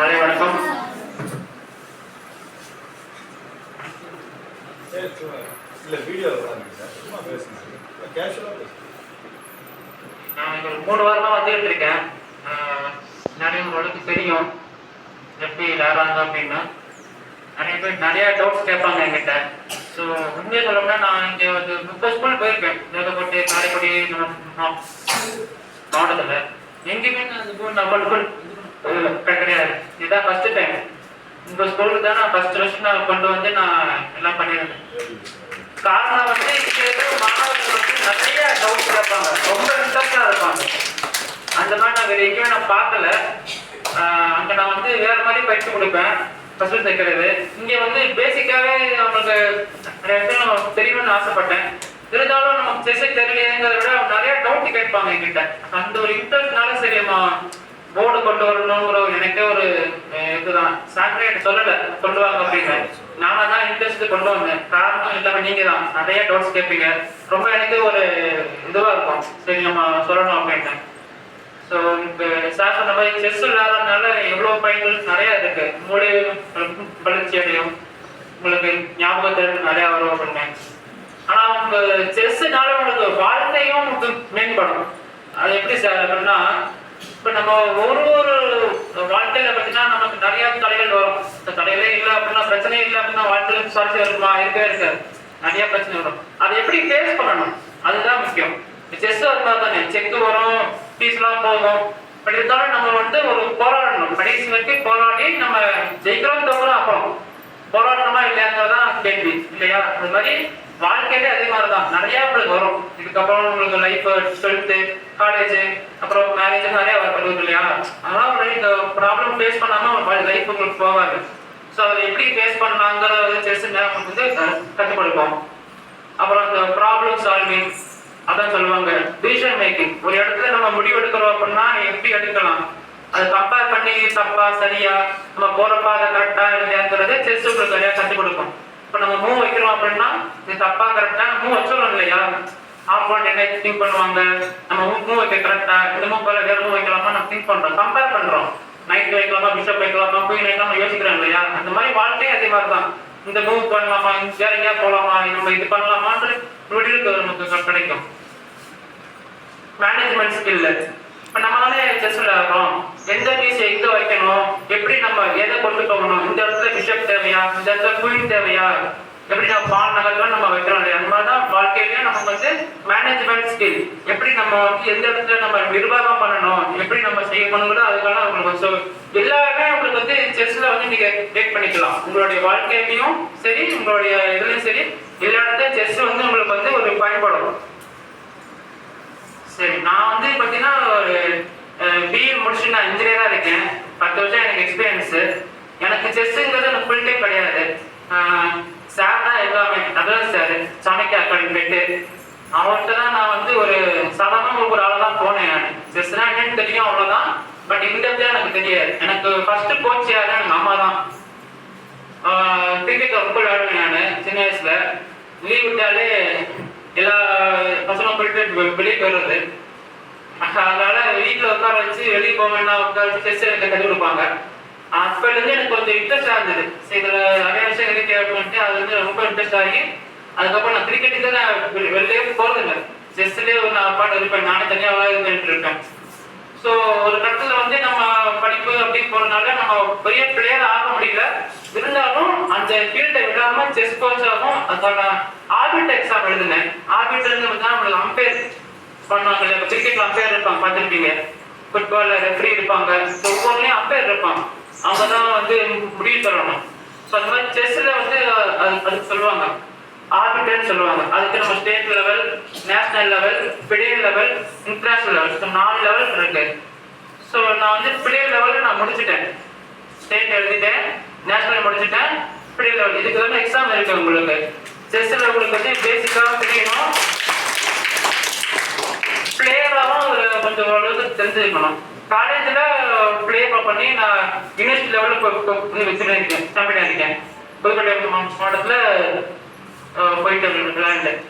காலை வணக்கம். நான் ஒரு 3 வாரமா வந்துட்டு இருக்கேன். நிறைய உங்களுக்கு தெரியும் எப்படி விளையாடுறாங்க அப்படின்னு. நிறைய பேர் நிறைய டவுட்ஸ் கேட்பாங்க என்கிட்ட. ஸோ உண்மையை சொல்லணும்னா நான் இங்கே வந்து 30 ஸ்கூல் போயிருக்கேன். தேவப்பட்டு காரைக்குடி மாவட்டத்தில் எங்கேயுமே நம்மளுக்கு கிடையாது. இதுதான் ஃபர்ஸ்ட் டைம். இந்த ஸ்கூலுக்கு தான் நான் ஃபர்ஸ்ட் வருஷம் நான் கொண்டு வந்து நான் எல்லாம் பண்ணியிருந்தேன். காரணம் வந்து இங்கே இருக்கிற மாணவர்கள் வந்து நிறைய டவுட்ஸ் கேட்பாங்க, ரொம்ப இன்ட்ரெஸ்டாக இருப்பாங்க. அந்த மாதிரி நான் வேறு எங்கேயுமே நான் பார்க்கல. அங்கே நான் வந்து வேறு மாதிரி பயிற்சி கொடுப்பேன், ஃபஸ்ட்டு தைக்கிறது. இங்கே வந்து பேசிக்காகவே அவங்களுக்கு தெரியணும்னு ஆசைப்பட்டேன். இருந்தாலும் நமக்கு செஸ்ஸை தெரியலையேங்கிறத விட நிறைய டவுட் கேட்பாங்க என்கிட்ட. அந்த ஒரு இன்ட்ரெஸ்ட்னால சரிம்மா போர்டு கொண்டு வரணுங்கிற எனக்கே ஒரு இதுதான். சாக்ரேட் சொல்லலை சொல்லுவாங்க அப்படின்னு நானாக தான் இன்ட்ரெஸ்ட் கொண்டு வந்தேன். காரணம் எல்லாமே நீங்கள் தான். நிறைய டவுட்ஸ் கேட்பீங்க, ரொம்ப எனக்கு ஒரு இதுவாக இருக்கும், சரி நம்ம சொல்லணும் அப்படின்ட்டு. ஸோ இப்போ சார் சொன்ன மாதிரி செஸ் விளையாடுறதுனால எவ்வளோ பயன்கள் நிறையா இருக்கு. மூளை வளர்ச்சி அடையும், உங்களுக்கு ஞாபகத்தில் நிறையா வரும் அப்படின்னு. ஆனால் உங்க செஸ்ஸுனால உங்களுக்கு வாழ்க்கையும் மேம்படும். அது எப்படி சார் அப்படின்னா, இப்போ நம்ம ஒரு வாழ்க்கையில பார்த்தீங்கன்னா நமக்கு நிறைய தடைகள் வரும். இந்த தடைகளே இல்லை அப்படின்னா, பிரச்சனையே இல்லை அப்படின்னா வாழ்க்கையில சுவாரஸ்யம் இருக்குமா? இருக்கவே இருக்காது. நிறைய பிரச்சனை வரும். அதை எப்படி ஃபேஸ் பண்ணணும் அதுதான் முக்கியம். செஸ் இருந்தா தானே செக்கு வரும், பீஸ்லாம் போகும். பட் இருந்தாலும் நம்ம வந்து ஒரு போராடணும். கடைசி வரைக்கும் போராடி நம்ம ஜெயிக்கிறோம் தோக்குறோம் அப்புறம் போராடணுமா இல்லையாங்கிறதான் கேள்வி இல்லையா? அது மாதிரி வாழ்க்கையிலே அதே மாதிரி தான் நிறைய உங்களுக்கு வரும். இதுக்கப்புறம் உங்களுக்கு லைஃப், 12th, காலேஜ், அப்புறம் மேரேஜ் நிறைய வருது இல்லையா? அதெல்லாம் உங்களுக்கு இந்த ப்ராப்ளம் ஃபேஸ் பண்ணாமல் லைஃப் உங்களுக்கு போகாது. ஸோ அதை எப்படி ஃபேஸ் பண்ணலாங்கிறத செஸ் நமக்கு வந்து கற்றுக் கொடுப்போம். அப்புறம் இந்த ப்ராப்ளம் சால்விங் அதான் சொல்லுவாங்க, டிசிஷன் மேக்கிங். ஒரு இடத்துல நம்ம முடிவெடுக்கிறோம் அப்படின்னா எப்படி எடுக்கலாம், அதை கம்பேர் பண்ணி தப்பா சரியா நம்ம போறப்பா அதை கரெக்டா இல்லையாங்கிறத செஸ் உங்களுக்கு நிறையா கற்றுக் கொடுக்கும். இப்போ நம்ம மூவ் வைக்கிறோம் அப்படின்னா இது தப்பா கரெக்டா மூவ் வச்சிடணும் இல்லையா? ஆப்போனன்ட் என்ன திங்க் பண்ணுவாங்க, நம்ம மூவ் வைக்க கரெக்டா, இந்த மூவ் போல வேற மூவ் வைக்கலாமா நம்ம திங்க் பண்றோம், கம்பேர் பண்றோம். நைட் வைக்கலாமா, பிஷப் வைக்கலாமா, குயின் வைக்கலாமா யோசிக்கிறோம் இல்லையா? அந்த மாதிரி வாழ்க்கையே அதே மாதிரி தான். இந்த மூவ் பண்ணலாமா, வேற எங்கேயா போகலாமா, நம்ம இது பண்ணலாமான்ற முடிவுக்கு நமக்கு கிடைக்கும். Management skill. இப்போ நம்மளாலே செஸ் விளையாடுறோம், எந்த பீஸ் எங்க வைக்கணும், எப்படி நம்ம எதை கொண்டு போகணும், இந்த இடத்துல பிஷப் தேவையா, இந்த இடத்துல குயின் தேவையா, எப்படி நம்ம பால் நகர்லாம் நம்ம வைக்கிறோம் இல்லையா? அந்த மாதிரி தான் வாழ்க்கையிலேயே நமக்கு வந்து மேனேஜ்மெண்ட் ஸ்கில். எப்படி நம்ம வந்து எந்த இடத்துல நம்ம நிர்வாகம் பண்ணணும், எப்படி நம்ம செய்யணுங்கிறதோ அதுக்கான உங்களுக்கு எல்லாருமே உங்களுக்கு வந்து செஸ்ல வந்து நீங்க டேக் பண்ணிக்கலாம். உங்களுடைய வாழ்க்கையிலையும் சரி, உங்களுடைய இதுலையும் சரி, எல்லா இடத்துலையும் செஸ் வந்து உங்களுக்கு வந்து ஒரு பயன்படும். சரி, நான் வந்து பார்த்தீங்கன்னா ஒரு பிஇ முடிச்சுட்டு நான் இன்ஜினியராக இருக்கேன். 10 வருஷம் எனக்கு எக்ஸ்பீரியன்ஸு. எனக்கு செஸ்ஸுங்கிறது எனக்கு ஃபுல் டைம் கிடையாது. சார் தான் எல்லாமே. அதான் சார் சாணக்கிய அகாடமி போயிட்டு அவர்கிட்ட தான் நான் வந்து ஒரு சாதாரண ஒரு ஆளாக தான் போனேன். நான் செஸ்னா என்னன்னு தெரியும் அவ்வளோதான். பட் இந்த எனக்கு தெரியாது. எனக்கு ஃபர்ஸ்ட் கோச் யாருன்னா எனக்கு அம்மா தான். கிரிக்கெட் ரொம்ப விளையாடுவேன் நான் சின்ன வயசுல. லீவ் விட்டாலே எல்லா பசங்களும் போயிட்டு வெளியே போயிடுறது. அதனால வீட்டில் உட்கார வச்சு வெளியே போக வேண்டாம் உட்கார வச்சு செஸ் எனக்கு கற்றுக் கொடுப்பாங்க. அப்போலேருந்து எனக்கு கொஞ்சம் இன்ட்ரெஸ்டாக இருந்தது. சரி, இதில் நிறைய விஷயம் இருக்கு அப்படின்ட்டு அது வந்து ரொம்ப இன்ட்ரெஸ்ட் ஆகி அதுக்கப்புறம் நான் கிரிக்கெட்டுக்கு நான் வெளியே போகிறதில்லை. செஸ்லேயே ஒரு நான் பாட்டு இருப்பேன், நானே தனியாக விளையாடுட்டு இருக்கேன். ஸோ ஒரு கட்டத்தில் வந்து நம்ம படிப்பு அப்படின்னு போகிறதுனால நம்ம பெரிய பிளேயர் ஆக முடியல. இருந்தாலும் அந்த ஃபீல்டை விடாமல் செஸ் கோச்சாகவும் அதோட ஆர்பிட் எக்ஸாம் எழுதுனேன். ஆர்பிட்லேருந்து பார்த்தா நம்மளுக்கு அம்பையர் பண்ணுவாங்க இல்லையா? இப்போ கிரிக்கெட்டில் அம்பையர் இருப்பாங்க, பார்த்துருப்பீங்க. ஃபுட்பாலில் ரெஃப்ரி இருப்பாங்க, ஒவ்வொருலேயும் அம்பையர் இருப்பாங்க. அவங்க தான் வந்து முடிவு தரணும். ஸோ அந்த மாதிரி செஸ்ஸில் வந்து அதுக்கு சொல்லுவாங்க ஆர்பிட்டர்னு சொல்லுவாங்க. அதுக்கு நம்ம state level, national level, federal level, international level, so 4 level இருக்கு. ஸோ நான் வந்து ஃபெடரல் லெவலில் நான் முடிச்சுட்டேன். ஸ்டேட் எழுதிட்டேன், நேஷனல் முடிச்சுட்டேன், ஃபெடரல் லெவல். இதுக்கு வந்து எக்ஸாம் இருக்கு உங்களுக்கு. செஸ்ஸில் உங்களுக்கு வந்து பேசிக்காக தெரியணும், பிளேயராகவும் கொஞ்சம் ஓரளவுக்கு தெரிஞ்சுக்கணும். காலேஜில் பிளே பண்ணி நான் யூனிவர்சிட்டி லெவலில் வச்சுருக்கேன், சாம்பியனாக இருக்கேன். புதுக்கோட்டை மாவட்டத்தில் போயிட்டு விளையாண்டேன்.